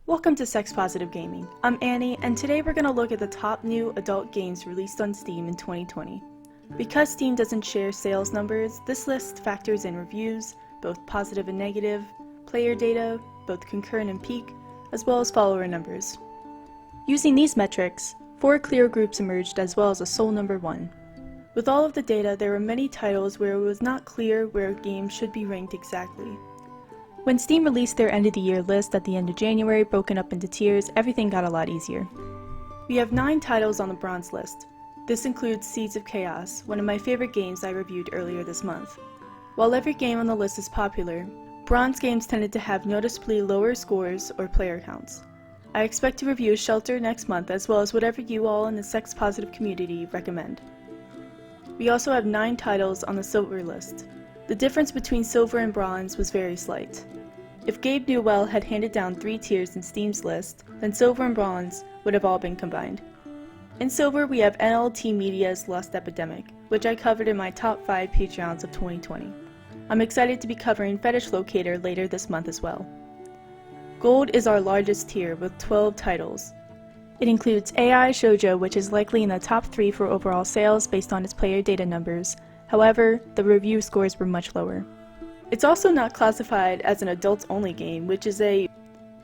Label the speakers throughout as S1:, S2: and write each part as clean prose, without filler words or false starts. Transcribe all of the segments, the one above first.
S1: Welcome to Sex Positive Gaming. I'm Annie, and today we're going to look at the top new adult games released on Steam in 2020. Because Steam doesn't share sales numbers, this list factors in reviews, both positive and negative, player data, both concurrent and peak, as well as follower numbers. Using these metrics, 4 clear groups emerged as well as a sole number 1. With all of the data, there were many titles where it was not clear where a game should be ranked exactly. When Steam released their end of the year list at the end of January, broken up into tiers, everything got a lot easier. We have 9 titles on the bronze list. This includes Seeds of Chaos, one of my favorite games I reviewed earlier this month. While every game on the list is popular, bronze games tended to have noticeably lower scores or player counts. I expect to review Shelter next month as well as whatever you all in the sex positive community recommend. We also have 9 titles on the silver list. The difference between silver and bronze was very slight. If Gabe Newell had handed down 3 tiers in Steam's list, then silver and bronze would have all been combined. In silver, we have NLT Media's Lust Epidemic, which I covered in my top 5 Patreons of 2020. I'm excited to be covering Fetish Locator later this month as well. Gold is our largest tier with 12 titles. It includes AI Shoujo, which is likely in the top 3 for overall sales based on its player data numbers. However, the review scores were much lower. It's also not classified as an adults-only game, which is a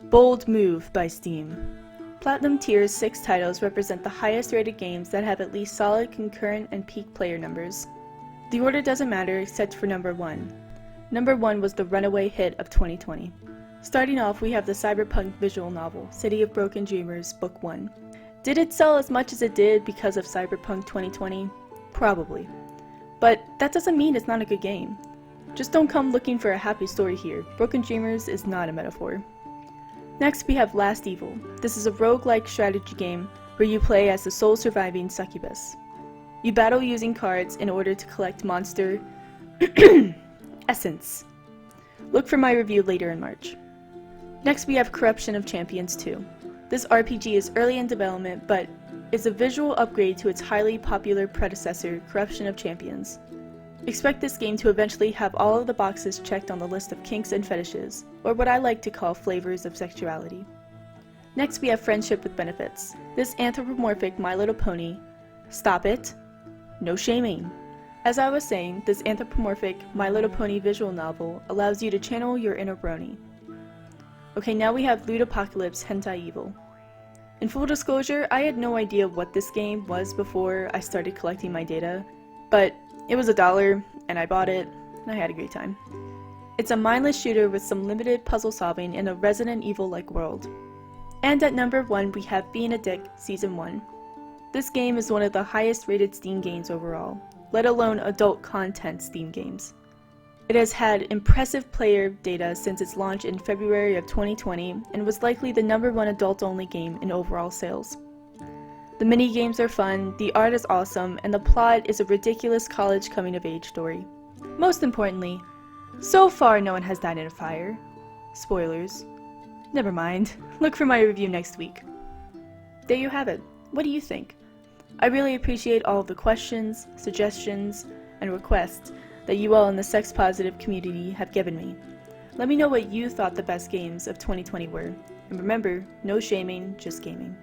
S1: bold move by Steam. Platinum Tier's 6 titles represent the highest rated games that have at least solid concurrent and peak player numbers. The order doesn't matter except for number 1. Number 1 was the runaway hit of 2020. Starting off, we have the cyberpunk visual novel, City of Broken Dreamers, Book 1. Did it sell as much as it did because of Cyberpunk 2020? Probably. But that doesn't mean it's not a good game. Just don't come looking for a happy story here. Broken Dreamers is not a metaphor. Next, we have Last Evil. This is a roguelike strategy game where you play as the sole surviving succubus. You battle using cards in order to collect monster essence. Look for my review later in March. Next, we have Corruption of Champions 2. This RPG is early in development, but is a visual upgrade to its highly popular predecessor, Corruption of Champions. Expect this game to eventually have all of the boxes checked on the list of kinks and fetishes, or what I like to call flavors of sexuality. Next, we have Friendship with Benefits. This anthropomorphic My Little Pony, stop it, no shaming. As I was saying, this anthropomorphic My Little Pony visual novel allows you to channel your inner brony. Okay, now we have Ludopocalypse Hentai Evil. In full disclosure, I had no idea what this game was before I started collecting my data, but it was $1 and I bought it and I had a great time. It's a mindless shooter with some limited puzzle solving in a Resident Evil-like world. And at number 1 we have Being a Dick Season 1. This game is one of the highest rated Steam games overall, let alone adult content Steam games. It has had impressive player data since its launch in February of 2020 and was likely the number 1 adult-only game in overall sales. The mini-games are fun, the art is awesome, and the plot is a ridiculous college coming-of-age story. Most importantly, so far no one has died in a fire. Spoilers. Never mind, look for my review next week. There you have it. What do you think? I really appreciate all of the questions, suggestions, and requests that you all in the sex positive community have given me. Let me know what you thought the best games of 2020 were. And remember, no shaming, just gaming.